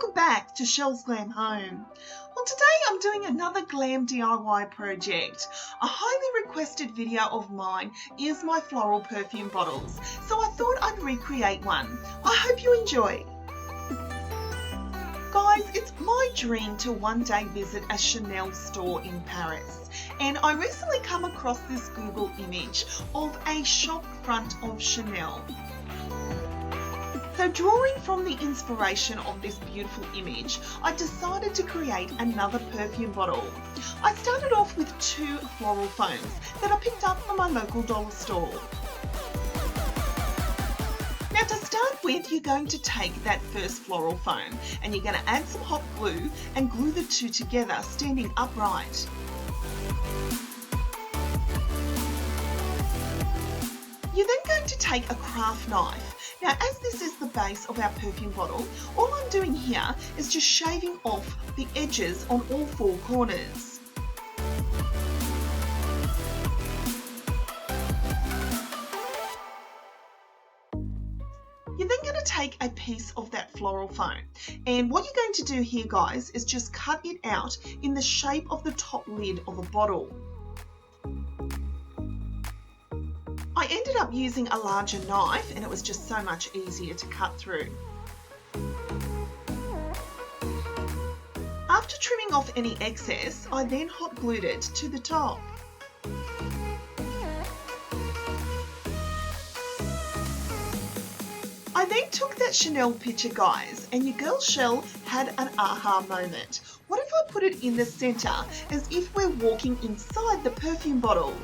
welcome back to Chelles Glam Home. Well, today I'm doing another glam DIY project. A highly requested video of mine is my floral perfume bottles, so I thought I'd recreate one. I hope you enjoy. Guys, it's my dream to one day visit a Chanel store in Paris, and I recently come across this Google image of a shop front of Chanel. So drawing from the inspiration of this beautiful image, I decided to create another perfume bottle. I started off with 2 floral foams that I picked up from my local dollar store. Now to start with, you're going to take that first floral foam and you're going to add some hot glue and glue the 2 together, standing upright. You're then going to take a craft knife. Now, as this is the base of our perfume bottle, all I'm doing here is just shaving off the edges on all 4 corners. You're then going to take a piece of that floral foam, and what you're going to do here, guys, is just cut it out in the shape of the top lid of a bottle. I ended up using a larger knife and it was just so much easier to cut through. After trimming off any excess, I then hot glued it to the top. I then took that Chanel picture, guys, and your girl Chelle had an aha moment. What if I put it in the center as if we're walking inside the perfume bottle?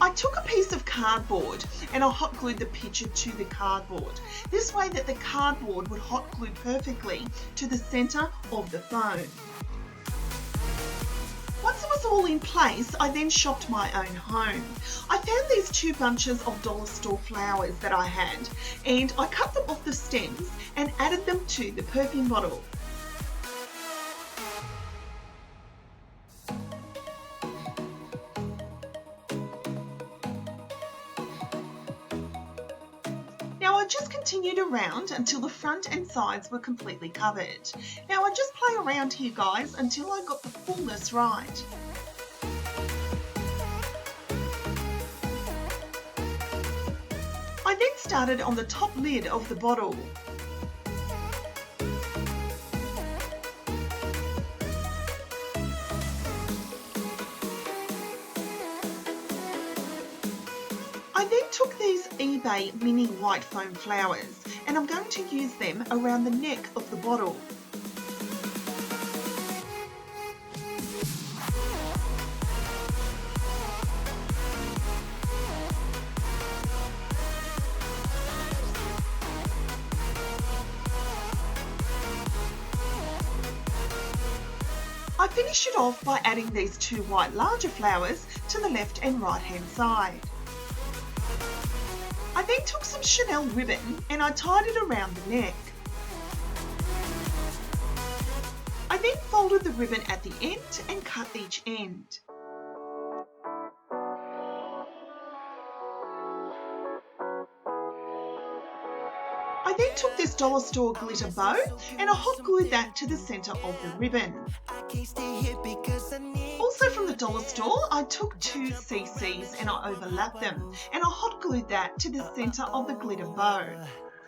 I took a piece of cardboard and I hot glued the picture to the cardboard. This way that the cardboard would hot glue perfectly to the center of the foam. Once it was all in place, I then shopped my own home. I found these 2 bunches of dollar store flowers that I had, and I cut them off the stems and added them to the perfume bottle. Now I just continued around until the front and sides were completely covered. Now I just play around here, guys, until I got the fullness right. I then started on the top lid of the bottle. I then took these eBay mini white foam flowers and I'm going to use them around the neck of the bottle. I finished it off by adding these 2 white larger flowers to the left and right hand side. I then took some Chanel ribbon and I tied it around the neck. I then folded the ribbon at the end and cut each end. I then took this dollar store glitter bow and I hot glued that to the center of the ribbon. Also from the dollar store, I took 2 CCs and I overlapped them and I hot glued that to the center of the glitter bow.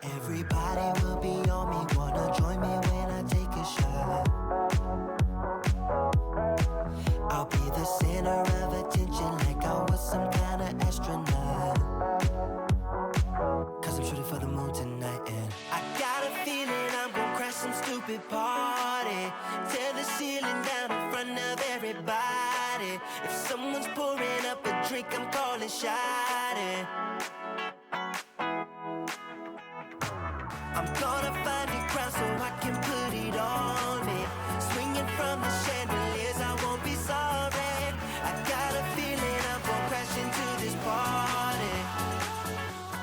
Everybody will be on me, wanna join me when I take a shot. I'll be the center of attention like I was some kind of astronaut. Cause I'm shooting for the moon tonight and I got a feeling I'm gonna crash some stupid party. Tear the ceiling down in front of everybody. If someone's pouring up a drink, I'm calling shawty. I'm gonna find a crown so I can put it on me. Swinging from the chandeliers, I won't be sorry. I got a feeling I'm gonna crash into this party.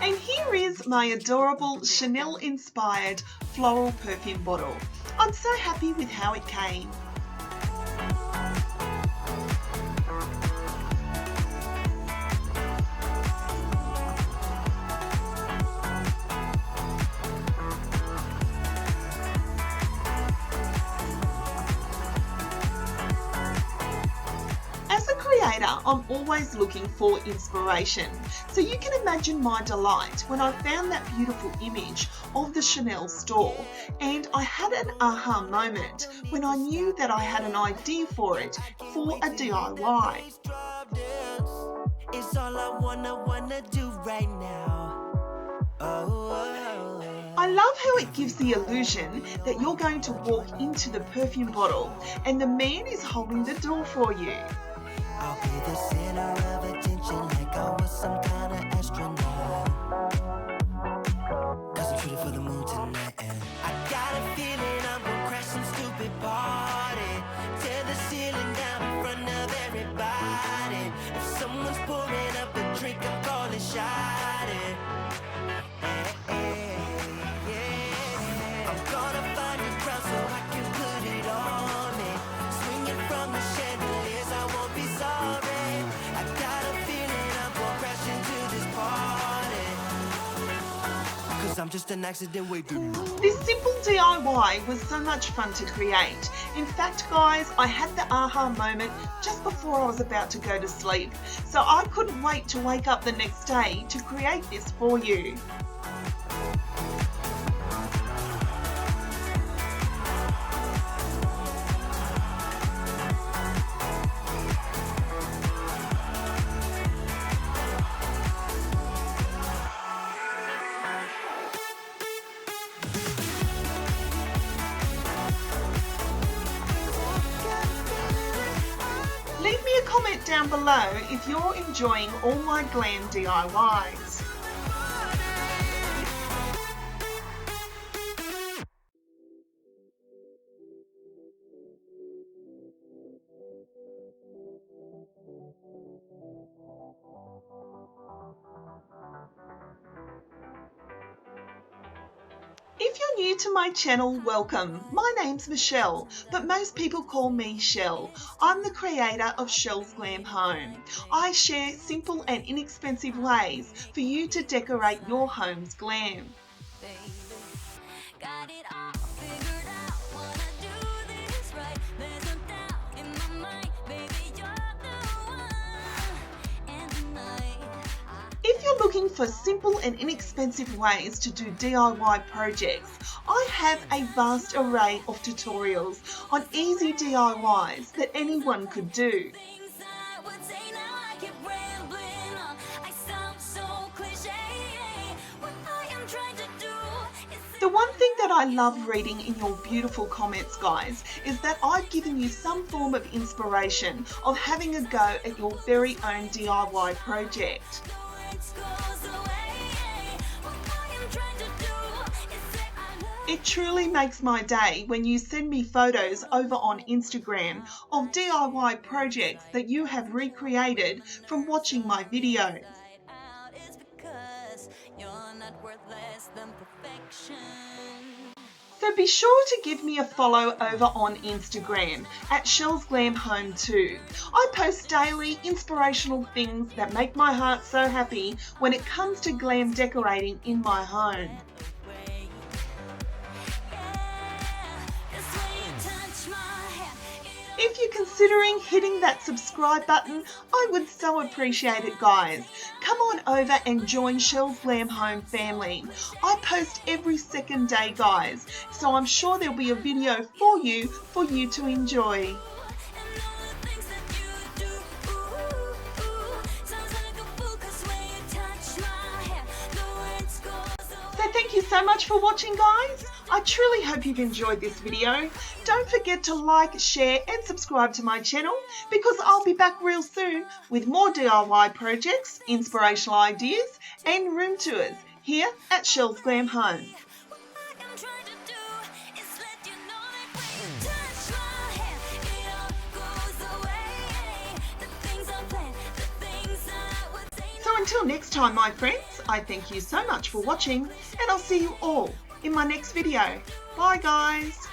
And here is my adorable Chanel-inspired floral perfume bottle. I'm so happy with how it came. creator, I'm always looking for inspiration. So you can imagine my delight when I found that beautiful image of the Chanel store, and I had an aha moment when I knew that I had an idea for it for a DIY. It's all I wanna do right now. I love how it gives the illusion that you're going to walk into the perfume bottle and the man is holding the door for you. I'll be the center of attention like I was some kind of astronaut. Cause I'm shooting for the moon tonight, and I got a feeling I'm gonna crash some stupid party. Tear the ceiling down in front of everybody. If someone's pouring up a drink, I'm calling shot it. I'm gonna find a crowd so I can put it on me. Swinging from the chandeliers, I won't be sorry. I got a feeling I'm gonna crash into this party. Cause I'm just an accident waiting. This simple DIY was so much fun to create. In fact, guys, I had the aha moment just before I was about to go to sleep. So I couldn't wait to wake up the next day to create this for you. Leave me a comment down below if you're enjoying all my glam DIYs. If you're new to my channel, welcome. My name's Michelle, but most people call me Chelles. I'm the creator of Chelles Glam Home. I share simple and inexpensive ways for you to decorate your home's glam. If you're looking for simple and inexpensive ways to do DIY projects, I have a vast array of tutorials on easy DIYs that anyone could do. The one thing that I love reading in your beautiful comments, guys, is that I've given you some form of inspiration of having a go at your very own DIY project. It truly makes my day when you send me photos over on Instagram of DIY projects that you have recreated from watching my videos. So be sure to give me a follow over on Instagram at CHELLESGLAMHOME too. I post daily inspirational things that make my heart so happy when it comes to glam decorating in my home. If you're considering hitting that subscribe button, I would so appreciate it, guys. Come on over and join Chelles Glam Home family. I post every second day, guys, so I'm sure there'll be a video for you to enjoy. So thank you so much for watching, guys. I truly hope you've enjoyed this video. Don't forget to like, share and subscribe to my channel because I'll be back real soon with more DIY projects, inspirational ideas and room tours here at Chelles Glam Home. So until next time, my friends, I thank you so much for watching and I'll see you all in my next video. Bye, guys.